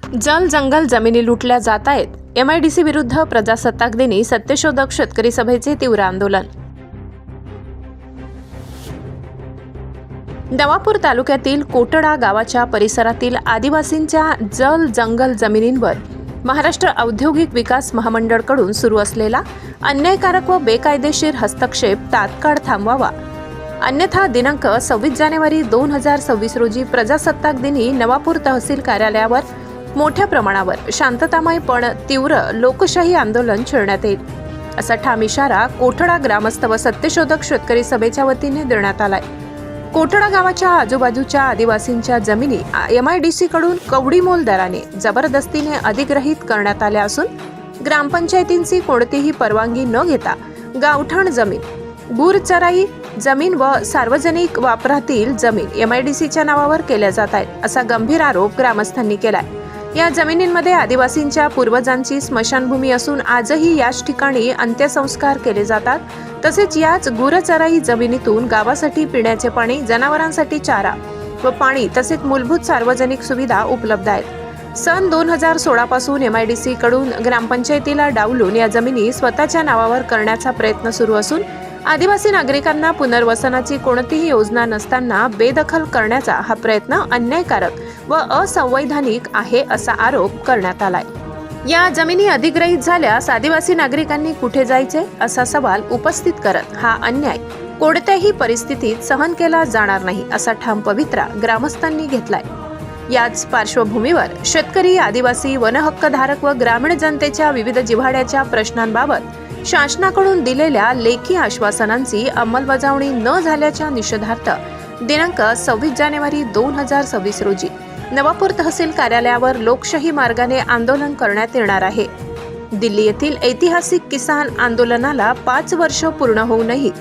जल जंगल जमिनी लुटल्या जात आहेत. MIDC विरुद्ध प्रजासत्ताक दिनी सत्यशोधक शेतकरी सभेचे तीव्र आंदोलन. नवापूर तालुक्यातील कोटडा गावाच्या परिसरातील आदिवासींच्या जल जंगल जमिनींवर महाराष्ट्र औद्योगिक विकास महामंडळकडून सुरू असलेला अन्यायकारक व बेकायदेशीर हस्तक्षेप तात्काळ थांबवावा, अन्यथा दिनांक 26 जानेवारी 2026 रोजी प्रजासत्ताक दिनी नवापूर तहसील कार्यालयावर मोठ्या प्रमाणावर शांततामय पण तीव्र लोकशाही आंदोलन छेडण्यात येईल, असा ठाम इशारा कोटडा ग्रामस्थ व सत्यशोधक शेतकरी सभेच्या वतीने देण्यात आलाय. कोटडा गावाच्या आजूबाजूच्या आदिवासींच्या जमिनी MIDC कडून कवडीमोल दराने जबरदस्तीने अधिग्रहित करण्यात आल्या असून ग्रामपंचायतींची कोणतीही परवानगी न घेता गावठाण जमीन, गुरचराई जमीन व सार्वजनिक वापरातील जमीन MIDCच्या नावावर केल्या जात आहेत, असा गंभीर आरोप ग्रामस्थांनी केलाय. या जमिनींमध्ये आदिवासींच्या पूर्वजांची स्मशानभूमी असून आजही याच ठिकाणी अंत्यसंस्कार केले जातात. तसेच याच गुरचराई जमिनीतून गावासाठी पिण्याचे पाणी, जनावरांसाठी चारा व पाणी तसेच मूलभूत सार्वजनिक सुविधा उपलब्ध आहेत. सन 2016 पासून MIDC कडून ग्रामपंचायतीला डावलून या जमिनी स्वतःच्या नावावर करण्याचा प्रयत्न सुरू असून आदिवासी नागरिकांना पुनर्वसनाची कोणतीही योजना नसताना बेदखल करण्याचा हा प्रयत्न अन्यायकारक व असंवैधानिक आहे, असा आरोप करण्यात आलाय. या जमिनी अधिग्रहित झाल्यास आदिवासी नागरिकांनी कुठे जायचे, असा सवाल उपस्थित करत हा अन्याय कोणत्याही परिस्थितीत सहन केला जाणार नाही, असा ठाम पवित्रा ग्रामस्थांनी घेतलाय. याच पार्श्वभूमीवर शेतकरी, आदिवासी, वनहक्कधारक व ग्रामीण जनतेच्या विविध जिव्हाळ्याच्या प्रश्नांबाबत शासनाकडून दिलेल्या लेखी आश्वासनांची अंमलबजावणी न झाल्याच्या निषेधार्थ दिनांक 26 जानेवारी 2026 रोजी नवापूर तहसील कार्यालयावर लोकशाही मार्गाने आंदोलन करण्यात येणार आहे. दिल्ली येथील ऐतिहासिक किसान आंदोलनाला 5 वर्ष पूर्ण होऊनही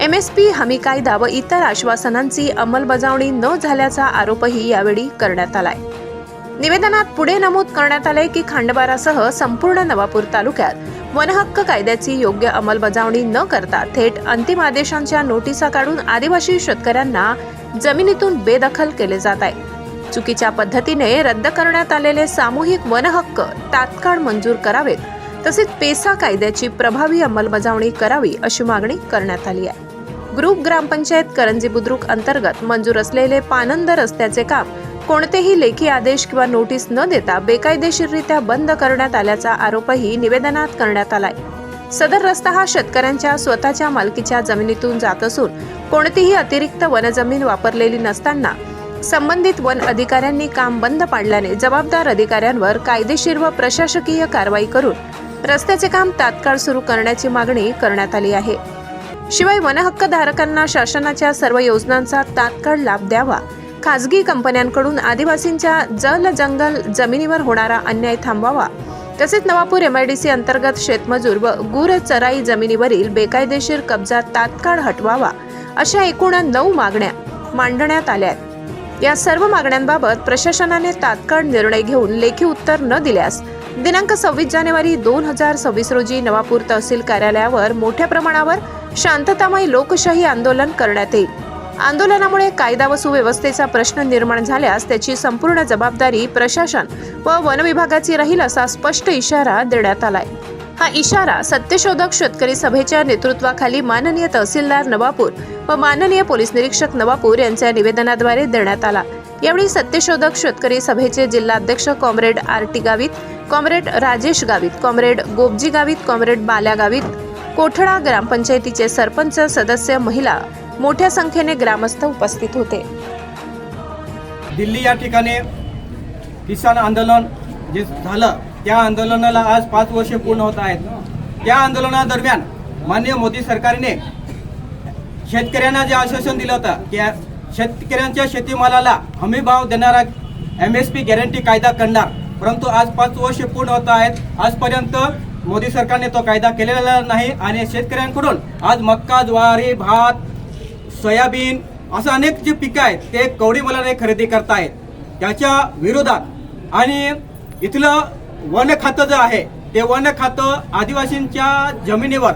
MSP हमी कायदा व इतर आश्वासनांची अंमलबजावणी न झाल्याचा आरोपही यावेळी करण्यात आलाय. निवेदनात पुढे नमूद करण्यात आले की खांडबारासह संपूर्ण नवापूर तालुक्यात वनहक्क कायद्याची योग्य अंमलबजावणी न करता थेट अंतिम आदेशांच्या नोटिसा काढून आदिवासी शेतकऱ्यांना जमिनीतून बेदखल केले जात आहे. चुकीच्या पद्धतीने रद्द करण्यात आलेले सामूहिक वनहक्क तात्काळ मंजूर करावेत, तसेच पेसा कायद्याची प्रभावी अंमलबजावणी करावी, अशी मागणी करण्यात आली आहे. ग्रुप ग्रामपंचायत करंजी बुद्रुक अंतर्गत मंजूर असलेले पानंद रस्त्याचे काम कोणतेही लेखी आदेश किंवा नोटीस न देता बेकायदेशीररित्या बंद करण्यात आल्याचा आरोपही निवेदनात करण्यात आलाय. सदर रस्ता हा शेतकऱ्यांच्या स्वतःच्या मालकीच्या जमिनीतून जात असून कोणतीही अतिरिक्त वनजमीन वापरलेली नसताना संबंधित वन अधिकाऱ्यांनी काम बंद पाडल्याने जबाबदार अधिकाऱ्यांवर कायदेशीर व प्रशासकीय कारवाई करून रस्त्याचे काम तात्काळ सुरू करण्याची मागणी करण्यात आली आहे. शिवाय वनहक्कधारकांना शासनाच्या सर्व योजनांचा तात्काळ लाभ द्यावा, खासगी कंपन्यांकडून आदिवासींच्या जल जंगल जमिनीवर होणारा अन्याय थांबवावा, तसेच नवापूर MIDC अंतर्गत शेतमजूर व गुरचराई जमिनीवरील बेकायदेशीर कब्जा तात्काळ हटवावा, अशा एकूण 9 मागण्या मांडण्यात आल्या आहेत. या सर्व मागण्यांबाबत प्रशासनाने तात्काळ निर्णय घेऊन लेखी उत्तर न दिल्यास दिनांक 26 जानेवारी 2026 रोजी नवापूर तहसील कार्यालयावर मोठ्या प्रमाणावर शांततामय लोकशाही आंदोलन करण्यात येईल. आंदोलनामुळे कायदा व सुव्यवस्थेचा प्रश्न निर्माण झाल्यास त्याची संपूर्ण जबाबदारी प्रशासन व वन विभागाची राहील, असा स्पष्ट इशारा देण्यात आलाय. हा इशारा सत्यशोधक शेतकरी सभेच्या नेतृत्वाखाली माननीय तहसीलदार नवापूर व माननीय पोलीस निरीक्षक नवापूर यांच्या निवेदनाद्वारे देण्यात आला. यावेळी सत्यशोधक शेतकरी सभेचे जिल्हाध्यक्ष comrade RT Gavit, comrade Rajesh Gavit, comrade Gopji Gavit, comrade Balya Gavit, Kothada ग्रामपंचायतीचे सरपंच, सदस्य, महिला, मोठ्या संख्येने ग्रामस्थ उपस्थित होते. दिल्ली या ठिकाणी किसान आंदोलन जे झालं त्या आंदोलनाला आज 5 वर्षे पूर्ण होत आहेत. त्या आंदोलनादरम्यान माननीय मोदी सरकारने शेतकऱ्यांना जे आश्वासन दिलं होतं की शेतकऱ्यांच्या शेतीमालाला हमी भाव देणारा MSP गॅरंटी कायदा करणार, परंतु आज 5 वर्षे पूर्ण होत आहेत. आजपर्यंत मोदी सरकारने तो कायदा केलेला नाही आणि शेतकऱ्यांकडून आज मक्का, ज्वारी, भात, सोयाबीन असं अनेक जे पिकं आहेत ते कवडी मोलाने खरेदी करतायत. त्याच्या विरोधात आणि इथलं वन खातं जे आहे ते वन खातं आदिवासींच्या जमिनीवर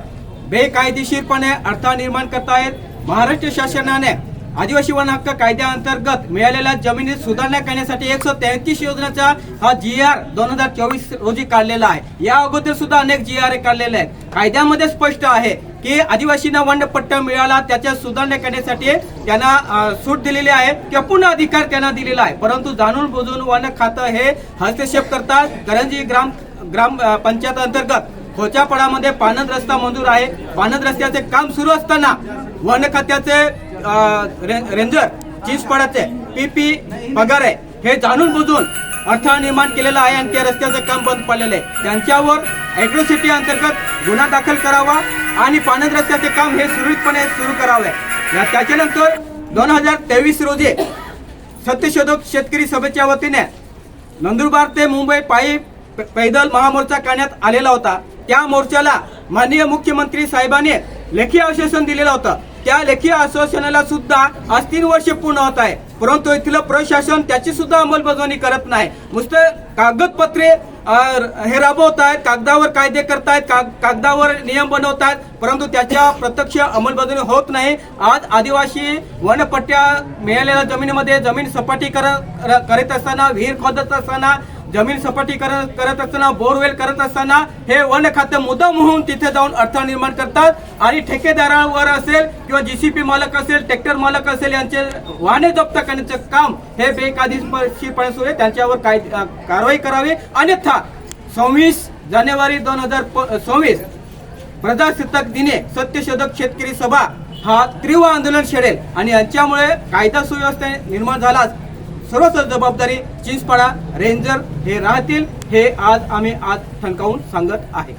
बेकायदेशीरपणे अडथळा निर्माण करतायत. महाराष्ट्र शासनाने आदिवासी वन हक्क कायद्याअंतर्गत मिळालेल्या जमिनीत सुधारणा करण्यासाठी 133 योजनेचा हा GR 2024 रोजी काढलेला आहे। या अगोदर सुद्धा अनेक GR काढलेले आहेत। कायद्यामध्ये स्पष्ट आहे की आदिवासींना वनपट्टा मिळाला त्याच्या सुधारणा करण्यासाठी त्यांना सूट दिलेली आहे किंवा पूर्ण अधिकार त्यांना दिलेला आहे, परंतु जाणून बुजून वन खातं हे हस्तक्षेप करतात। करंजी ग्राम पंचायत अंतर्गत खोच्यापाडामध्ये पानंद रस्ता मंजूर आहे। पानंद रस्त्याचे काम सुरू असताना वन खात्याचे रेंजर चिंचपाडाचे PP पगारे हे जाणून बुजून अडथळा निर्माण केलेला आहे आणि त्या रस्त्याचं काम बंद पडलेलं आहे। त्यांच्यावर ॲट्रॉसिटी अंतर्गत गुन्हा दाखल करावा आणि पानंद रस्त्याचे काम हे सुरळीतपणे सुरू करावे। त्याच्यानंतर 2023 रोजी सत्यशोधक शेतकरी सभेच्या वतीने नंदुरबार ते मुंबई पायी पैदल महामोर्चा करण्यात आलेला होता। त्या मोर्चाला माननीय मुख्यमंत्री साहेबांनी लेखी आश्वासन दिलेलं होतं। त्या लेखी आश्वासनाला सुद्धा आज 3 वर्ष पूर्ण होत आहे, परंतु इथलं प्रशासन त्याची सुद्धा अंमलबजावणी करत नाही। नुसतं कागदपत्रे हे राबवत आहेत, कागदावर कायदे करतायत, कागदावर नियम बनवत आहेत, परंतु त्याच्या प्रत्यक्ष अंमलबजावणी होत नाही। आज आदिवासी वनपट्ट्या मिळालेल्या जमिनीमध्ये जमीन सपाटी करत असताना, विहीर खोदत असताना, जमीन सपाटी करत असताना, बोरवेल करत असताना हे वन खाते मुद्दाम होऊन तिथे जाऊन अडथळा निर्माण करतात आणि ठेकेदारावर असेल किंवा GCP मालक असेल, ट्रॅक्टर मालक असेल यांचे वाहने जप्त करण्याचे काम हे बेकायदेशीरपणे सुरू आहे। त्यांच्यावर कारवाई करावी, अन्यथा 26 जानेवारी 2026 प्रजासत्ताक दिनी सत्यशोधक शेतकरी सभा हा तीव्र आंदोलन छेडेल आणि यांच्यामुळे कायदा सुव्यवस्था निर्माण झालाच सर्वच जबाबदारी चिंचपाडा रेंजर हे राहतील, हे आम्ही ठणकावून सांगत आहे।